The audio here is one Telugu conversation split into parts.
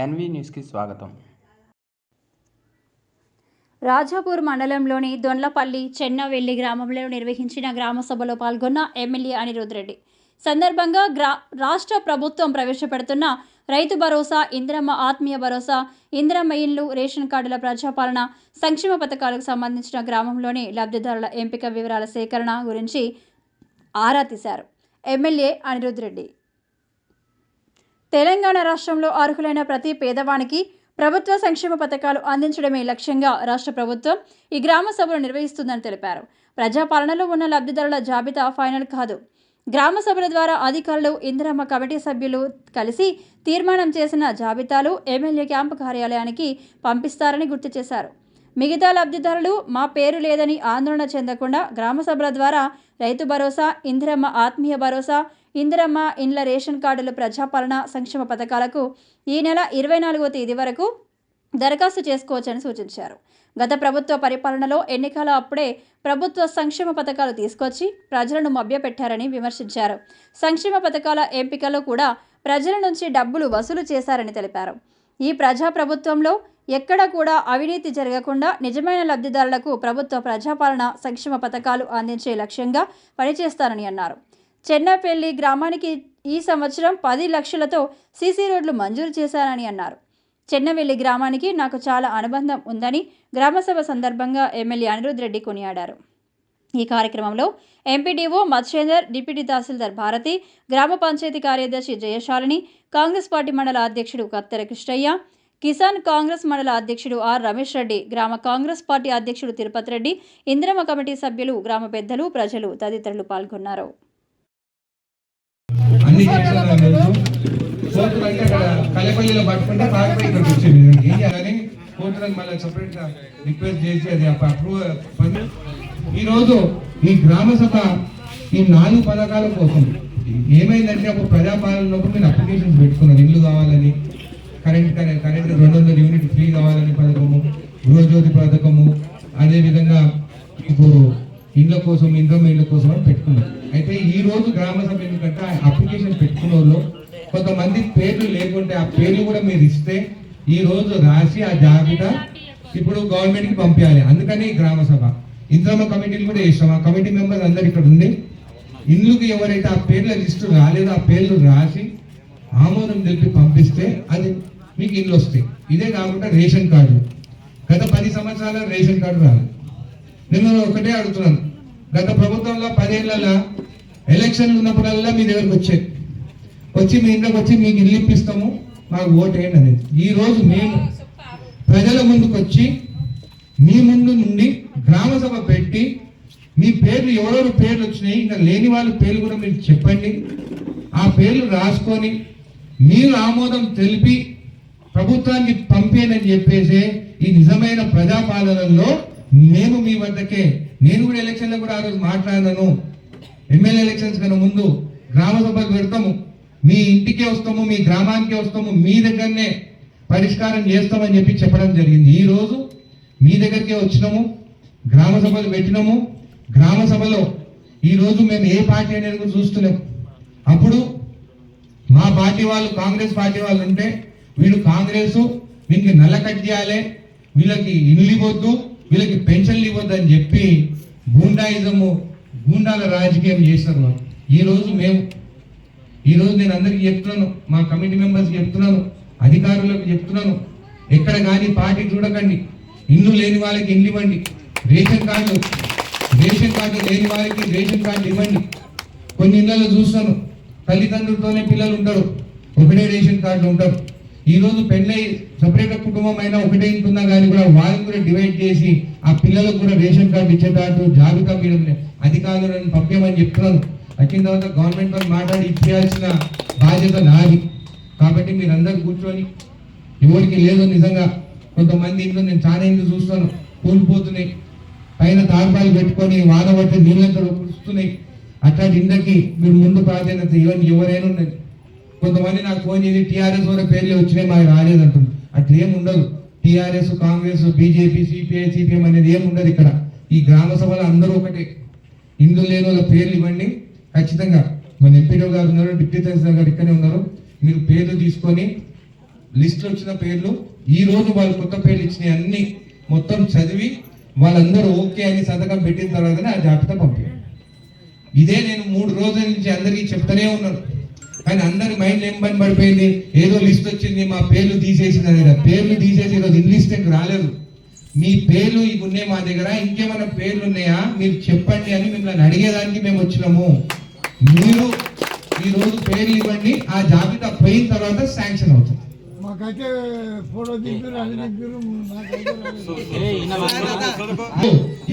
ఎన్వి న్యూస్కి స్వాగతం. రాజాపూర్ మండలంలోని దొండ్లపల్లి చెన్నవెల్లి గ్రామంలో నిర్వహించిన గ్రామ సభలో పాల్గొన్న ఎమ్మెల్యే అనిరుద్ రెడ్డి. సందర్భంగా రాష్ట్ర ప్రభుత్వం ప్రవేశపెడుతున్న రైతు భరోసా, ఇందిరమ్మ ఆత్మీయ భరోసా, ఇందిరమ్మ ఇళ్లు, రేషన్ కార్డుల ప్రజాపాలన, సంక్షేమ పథకాలకు సంబంధించిన గ్రామంలోని లబ్ధిదారుల ఎంపిక వివరాల సేకరణ గురించి ఆరా తీశారు. ఎమ్మెల్యే అనిరుద్ రెడ్డి తెలంగాణ రాష్ట్రంలో అర్హులైన ప్రతి పేదవానికి ప్రభుత్వ సంక్షేమ పథకాలు అందించడమే లక్ష్యంగా రాష్ట్ర ప్రభుత్వం ఈ గ్రామ సభలు నిర్వహిస్తుందని తెలిపారు. ప్రజాపాలనలో ఉన్న లబ్ధిదారుల జాబితా ఫైనల్ కాదు. గ్రామ సభల ద్వారా అధికారులు, ఇందిరమ్మ కమిటీ సభ్యులు కలిసి తీర్మానం చేసిన జాబితాలు ఎమ్మెల్యే క్యాంపు కార్యాలయానికి పంపిస్తారని గుర్తు చేశారు. మిగతా లబ్ధిదారులు మా పేరు లేదని ఆందోళన చెందకుండా గ్రామ సభల ద్వారా రైతు భరోసా, ఇందిరమ్మ ఆత్మీయ భరోసా, ఇందిరమ్మ ఇండ్ల, రేషన్ కార్డుల ప్రజాపాలన, సంక్షేమ పథకాలకు ఈ నెల 24వ తేదీ వరకు దరఖాస్తు చేసుకోవచ్చని సూచించారు. గత ప్రభుత్వ పరిపాలనలో ఎన్నికల అప్పుడే ప్రభుత్వ సంక్షేమ పథకాలు తీసుకొచ్చి ప్రజలను మభ్యపెట్టారని విమర్శించారు. సంక్షేమ పథకాల ఎంపికలో కూడా ప్రజల నుంచి డబ్బులు వసూలు చేశారని తెలిపారు. ఈ ప్రజా ప్రభుత్వంలో ఎక్కడ కూడా అవినీతి జరగకుండా నిజమైన లబ్ధిదారులకు ప్రభుత్వ ప్రజాపాలన, సంక్షేమ పథకాలు అందించే లక్ష్యంగా పనిచేస్తారని అన్నారు. చెన్నపల్లి గ్రామానికి ఈ సంవత్సరం 10 లక్షలతో సీసీ రోడ్లు మంజూరు చేశారని అన్నారు. చెన్నవెల్లి గ్రామానికి నాకు చాలా అనుబంధం ఉందని గ్రామసభ సందర్భంగా ఎమ్మెల్యే అనిరుద్ రెడ్డి కొనియాడారు. ఈ కార్యక్రమంలో ఎంపీడీఓ మత్స్యేందర్, డిప్యూటీ తహసీల్దార్ భారతి, గ్రామ పంచాయతీ కార్యదర్శి జయశాలిని, కాంగ్రెస్ పార్టీ మండల అధ్యక్షుడు కత్తెర కృష్ణయ్య, కిసాన్ కాంగ్రెస్ మండల అధ్యక్షుడు ఆర్ రమేష్ రెడ్డి, గ్రామ కాంగ్రెస్ పార్టీ అధ్యక్షుడు తిరుపతి రెడ్డి, ఇందిరమ్మ కమిటీ సభ్యులు, గ్రామ పెద్దలు, ప్రజలు తదితరులు పాల్గొన్నారు. కలపల్లిలో పట్టుకుంటే పారిపోయి ఇక్కడికి వచ్చేది. ఏం చేయాలని కోర్టులను మళ్ళీ సపరేట్గా రిక్వెస్ట్ చేసి అది అప్రూవ్. ఈరోజు ఈ గ్రామ సభ ఈ 4 పథకాల కోసం ఏమైందంటే ఒక ప్రజాపాలనలోపు మీరు అప్లికేషన్స్ పెట్టుకున్నారు. ఇల్లు కావాలని, కరెంట్ 200 యూనిట్ ఫ్రీ కావాలని పథకము, గృహజ్యోతి పథకము, అదేవిధంగా మీకు ఇళ్ళ కోసం, ఇంద్రమ్మ ఇళ్ళ కోసం అని పెట్టుకున్నారు. అయితే ఈ రోజు గ్రామ సభ ఎందుకంటే అప్లికేషన్ పెట్టుకున్న వాళ్ళు కొంతమంది పేర్లు లేకుంటే ఆ పేర్లు కూడా మీరు ఇస్తే ఈ రోజు రాసి ఆ జాబితా ఇప్పుడు గవర్నమెంట్కి పంపించాలి. అందుకని గ్రామ సభ ఇంద్రమ్మ కమిటీలు కూడా వేస్తాం. ఆ కమిటీ మెంబర్స్ అందరు ఇక్కడ ఉండి ఇండ్లుకి ఎవరైతే ఆ పేర్ల లిస్టు రాలేదో ఆ పేర్లు రాసి ఆమోదం తెలిపి పంపిస్తే అది మీకు ఇల్లు వస్తాయి. ఇదే కాకుండా రేషన్ కార్డు గత 10 సంవత్సరాల రేషన్ కార్డు రాలేదు. నేను ఒకటే అడుగుతున్నాను, గత ప్రభుత్వంలో 10 ఏళ్ళ ఎలక్షన్లు ఉన్నప్పుడల్లా మీ దగ్గరకు వచ్చి మీ ఇంట్లోకి వచ్చి మీకు ఇల్లు ఇప్పిస్తాము, మాకు ఓటేయండి అనేది. ఈ రోజు మేము ప్రజల ముందుకు వచ్చి మీ ముందు నుండి గ్రామ సభ పెట్టి మీ పేర్లు ఎవరెవరు పేర్లు వచ్చినాయి, ఇంకా లేని వాళ్ళ పేర్లు కూడా మీరు చెప్పండి. ఆ పేర్లు రాసుకొని మీరు ఆమోదం తెలిపి ప్రభుత్వానికి పంపేనని చెప్పేసి ఈ నిజమైన ప్రజాపాలనలో మేము మీ వద్దకే, నేను కూడా ఎలక్షన్లో కూడా ఆ రోజు మాట్లాడాను. ఎమ్మెల్యే ఎలక్షన్స్ కన్నా ముందు గ్రామ సభకు పెడతాము, మీ ఇంటికే వస్తాము, మీ గ్రామానికే వస్తాము, మీ దగ్గరనే పరిష్కారం చేస్తామని చెప్పి చెప్పడం జరిగింది. ఈ రోజు మీ దగ్గరికే వచ్చినాము, గ్రామ సభలు పెట్టినాము. గ్రామ సభలో ఈరోజు మేము ఏ పార్టీ అనేది కూడా చూస్తున్నాం. అప్పుడు మా పార్టీ వాళ్ళు, కాంగ్రెస్ పార్టీ వాళ్ళు ఉంటే వీళ్ళు కాంగ్రెస్, వీళ్ళకి నల్ల కట్ చేయాలి, వీళ్ళకి ఇల్లు ఇవ్వద్దు, వీళ్ళకి పెన్షన్లు ఇవ్వద్దు అని చెప్పి గూండాయిజము, గూండాల రాజకీయం చేస్తారు. ఈరోజు నేను అందరికీ చెప్తున్నాను, మా కమిటీ మెంబర్స్ చెప్తున్నాను, అధికారులకు చెప్తున్నాను, ఎక్కడ కానీ పార్టీ చూడకండి. ఇల్లు లేని వాళ్ళకి ఇల్లు ఇవ్వండి, రేషన్ కార్డు లేని వాళ్ళకి రేషన్ కార్డు ఇవ్వండి. కొన్ని ఇళ్లలో చూస్తాను తల్లిదండ్రులతోనే పిల్లలు ఉంటారు, ఒకటే రేషన్ కార్డు ఉంటారు. ఈరోజు పెళ్ళై సపరేట్ కుటుంబం అయినా ఒకటే ఇంటున్నా కానీ కూడా వాళ్ళని కూడా డివైడ్ చేసి ఆ పిల్లలకు కూడా రేషన్ కార్డు ఇచ్చేటట్టు జాబితా మీద అధికారులను పంపేమని చెప్తున్నాను. వచ్చిన తర్వాత గవర్నమెంట్ తో మాట్లాడి ఇచ్చేయాల్సిన బాధ్యత నాది. కాబట్టి మీరు అందరు కూర్చొని, ఎవరికి లేదు నిజంగా కొంతమంది ఇంట్లో నేను చాలా ఇంట్లో చూస్తాను కూలిపోతున్నాయి, పైన తార్పాలు పెట్టుకొని వాన పట్టి నీళ్ళంతా కురుస్తున్నాయి. అట్లాంటి ఇండ్లకి మీరు ముందు ప్రాధాన్యత ఇవన్నీ ఎవరైనా ఉన్నది. కొంతమంది నాకు ఫోన్ చేసి టీఆర్ఎస్ వరకు పేర్లు వచ్చినాయి మాకు రాలేదంటుంది. అట్లా ఏమి ఉండదు. TRS, Congress, BJP, CPI, CPM అనేది ఏమి ఉండదు ఇక్కడ. ఈ గ్రామ సభలో అందరూ ఒకటే. ఇందులో లేని వాళ్ళ పేర్లు ఇవ్వండి ఖచ్చితంగా. మన ఎంపీడో గారు ఉన్నారు, డిప్యూటీ తహసీల్దార్ గారు ఇక్కడే ఉన్నారు. మీరు పేర్లు తీసుకొని లిస్టులో వచ్చిన పేర్లు ఈ రోజు వాళ్ళు కొత్త పేర్లు ఇచ్చినాయి అన్ని మొత్తం చదివి వాళ్ళందరూ ఓకే అని సంతకం పెట్టిన తర్వాతనే ఆ జాబితా పంపారు. ఇదే నేను 3 రోజుల నుంచి అందరికీ చెప్తానే ఉన్నాను, కానీ అందరి మైండ్ ఏం పని పడిపోయింది, ఏదో లిస్ట్ వచ్చింది మా పేర్లు తీసేసింది అనేది. పేర్లు తీసేసి ఈరోజు ఇన్లిస్ట్కి రాలేదు. మీ పేర్లు ఇవి ఉన్నాయి మా దగ్గర, ఇంకేమైనా పేర్లు ఉన్నాయా మీరు చెప్పండి అని మిమ్మల్ని అడిగేదానికి మేము వచ్చినాము. మీరు ఈ రోజు పేర్లు ఇవ్వండి, ఆ జాబితా పోయిన తర్వాత శాంక్షన్ అవుతుంది. మాకైతే ఫోటో దిగుతారు అది దిగుతారు.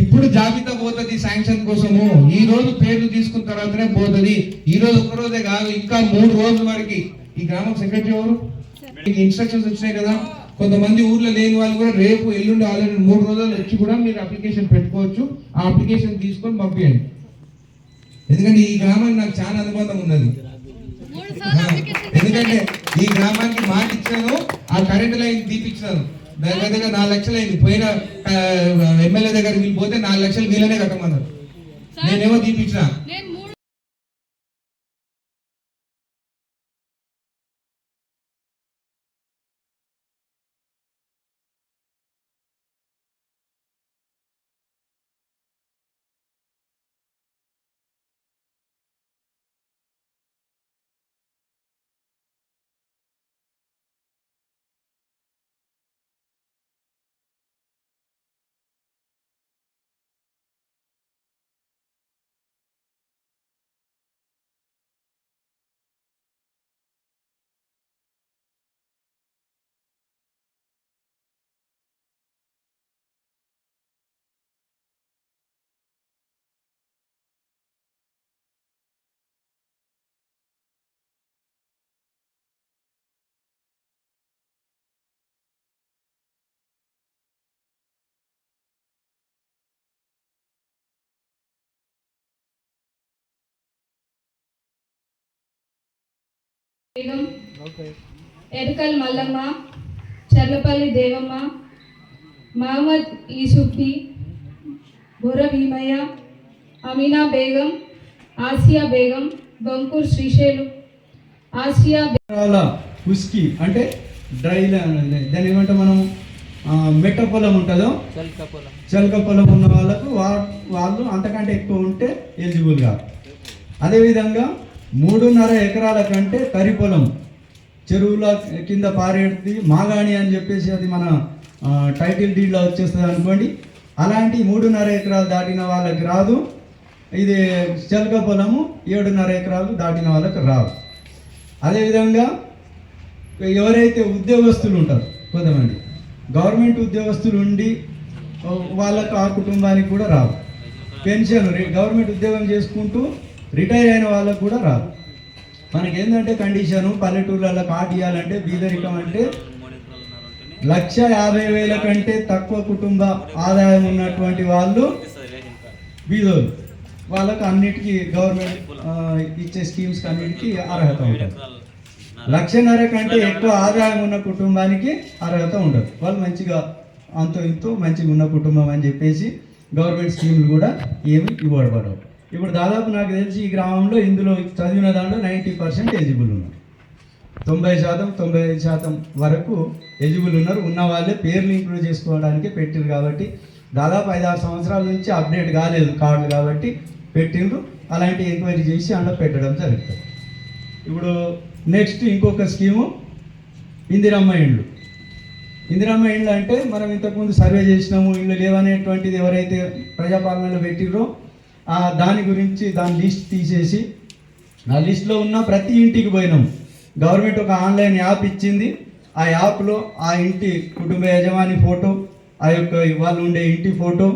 ఇప్పుడు జాబితా పోతుంది శాంక్షన్ కోసము. ఈ రోజు పేర్లు తీసుకున్న తర్వాతనే పోతుంది. ఈ రోజు ఒక్క రోజే కాదు, ఇంకా 3 రోజుల వరకు. ఈ గ్రామం సెక్రటరీ ఎవరు, ఇన్స్ట్రక్షన్స్ వచ్చినాయి కదా. కొంతమంది ఊర్లో లేని వాళ్ళు కూడా రేపు ఎల్లుండి ఆల్రెడీ 3 రోజులు వచ్చి కూడా మీరు అప్లికేషన్ పెట్టుకోవచ్చు. ఆ అప్లికేషన్ తీసుకొని పంపించండి. ఎందుకంటే ఈ గ్రామానికి నాకు చాలా అనుబంధం ఉన్నది. ఎందుకంటే ఈ గ్రామానికి మాట ఇచ్చాను, ఆ కరెంట్ లైన్ తీపిచ్చాను. దగ్గర 4 లక్షలు అయింది. పోయిన ఎమ్మెల్యే దగ్గర వీళ్ళు పోతే 4 లక్షలు వీళ్ళనే కట్టమన్నారు. నేనేమో తీపిచ్చిన. బేగం, ఎర్కల్ మల్లమ్మ, చర్లపల్లి దేవమ్మ, మహమ్మద్ ఈసుఫీ, బొర భీమయ్య, అమీనా బేగం, ఆసియా బేగం, బంకూర్ శ్రీశైలు, ఆసియా ఉస్కి అంటే డ్రై దాని ఏమంటే మనం మెట్ట పొలం ఉంటుందో చలక పొలం ఉన్న వాళ్ళకు వాళ్ళు అంతకంటే ఎక్కువ ఉంటే ఎలిజిబుల్ కాదు. అదేవిధంగా 3.5 ఎకరాల కంటే తరి పొలం చెరువుల కింద పారేది మాగాణి అని చెప్పేసి అది మన టైటిల్ డీడ్లో వచ్చేస్తుంది అనుకోండి. అలాంటి 3.5 ఎకరాలు దాటిన వాళ్ళకి రాదు. ఇది చలక పొలము 7.5 ఎకరాలు దాటిన వాళ్ళకి రాదు. అదేవిధంగా ఎవరైతే ఉద్యోగస్తులు ఉంటారు, కొంతమంది గవర్నమెంట్ ఉద్యోగస్తులు ఉండి వాళ్ళకు ఆ కుటుంబానికి కూడా రాదు. పెన్షన్ గవర్నమెంట్ ఉద్యోగం చేసుకుంటూ రిటైర్ అయిన వాళ్ళకు కూడా రాదు. మనకి ఏంటంటే కండిషను పల్లెటూర్లలో కార్డు ఇవ్వాలంటే బీదరికం అంటే 1,50,000 కంటే తక్కువ కుటుంబ ఆదాయం ఉన్నటువంటి వాళ్ళు బీదోలు. వాళ్ళకు అన్నిటికీ గవర్నమెంట్ ఇచ్చే స్కీమ్స్కి అన్నిటికీ అర్హత ఉంటుంది. 1,50,000 కంటే ఎక్కువ ఆదాయం ఉన్న కుటుంబానికి అర్హత ఉండదు. వాళ్ళు మంచిగా అంతో ఇంతో మంచిగా ఉన్న కుటుంబం అని చెప్పేసి గవర్నమెంట్ స్కీములు కూడా ఏమి ఇవ్వబడవు. ఇప్పుడు దాదాపు నాకు తెలిసి ఈ గ్రామంలో ఇందులో చదివిన దాంట్లో 90% ఎలిజిబుల్ ఉన్నారు. 90%, 95% వరకు ఎలిజిబుల్ ఉన్నారు. ఉన్న వాళ్ళే పేర్లు ఇంక్లూడ్ చేసుకోవడానికి పెట్టిరు కాబట్టి దాదాపు 5-6 సంవత్సరాల నుంచి అప్డేట్ కాలేదు కార్డులు కాబట్టి పెట్టిండ్రు. అలాంటి ఎంక్వైరీ చేసి అందులో పెట్టడం జరుగుతుంది. ఇప్పుడు నెక్స్ట్ ఇంకొక స్కీము ఇందిరమ్మ ఇండ్లు. ఇందిరమ్మ ఇండ్లు అంటే మనం ఇంతకుముందు సర్వే చేసినాము, ఇళ్ళు లేవనేటువంటిది ఎవరైతే ప్రజాపాలనలో పెట్టిర్రో దాని గురించి దాని లిస్ట్ తీసేసి ఆ లిస్ట్లో ఉన్న ప్రతి ఇంటికి పోయినాం. గవర్నమెంట్ ఒక ఆన్లైన్ యాప్ ఇచ్చింది. ఆ యాప్లో ఆ ఇంటి కుటుంబ యజమాని ఫోటో, ఆ యొక్క వాళ్ళు ఉండే ఇంటి ఫోటో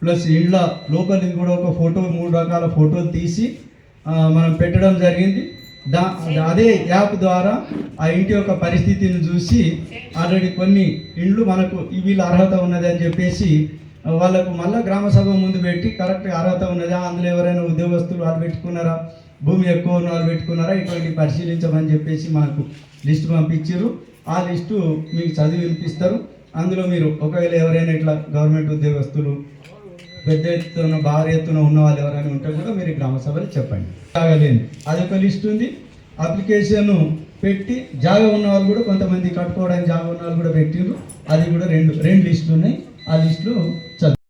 ప్లస్ ఇండ్ల లోపలికి కూడా ఒక ఫోటో, 3 రకాల ఫోటోలు తీసి మనం పెట్టడం జరిగింది. అదే యాప్ ద్వారా ఆ ఇంటి యొక్క పరిస్థితిని చూసి ఆల్రెడీ కొన్ని ఇండ్లు మనకు వీళ్ళ అర్హత ఉన్నది అని చెప్పేసి వాళ్ళకు మళ్ళీ గ్రామ సభ ముందు పెట్టి కరెక్ట్గా అర్హత ఉన్నదా, అందులో ఎవరైనా ఉద్యోగస్తులు వాళ్ళు పెట్టుకున్నారా, భూమి ఎక్కువ ఉన్న వాళ్ళు పెట్టుకున్నారా, ఇటువంటి పరిశీలించమని చెప్పేసి మనకు లిస్టు పంపించారు. ఆ లిస్టు మీకు చదివి వినిపిస్తారు. అందులో మీరు ఒకవేళ ఎవరైనా ఇట్లా గవర్నమెంట్ ఉద్యోగస్తులు పెద్ద ఎత్తున భారీ ఎత్తున ఉన్న వాళ్ళు ఎవరైనా ఉంటే కూడా మీరు గ్రామ సభలో చెప్పండి. తాగలేదు అదొక లిస్ట్ ఉంది. అప్లికేషన్ పెట్టి జాగా ఉన్న వాళ్ళు కూడా కొంతమంది కట్టుకోవడానికి జాగా ఉన్న వాళ్ళు కూడా పెట్టిండ్రు. అది కూడా రెండు లిస్టులు ఉన్నాయి. ఆ లిస్టులు చదువు.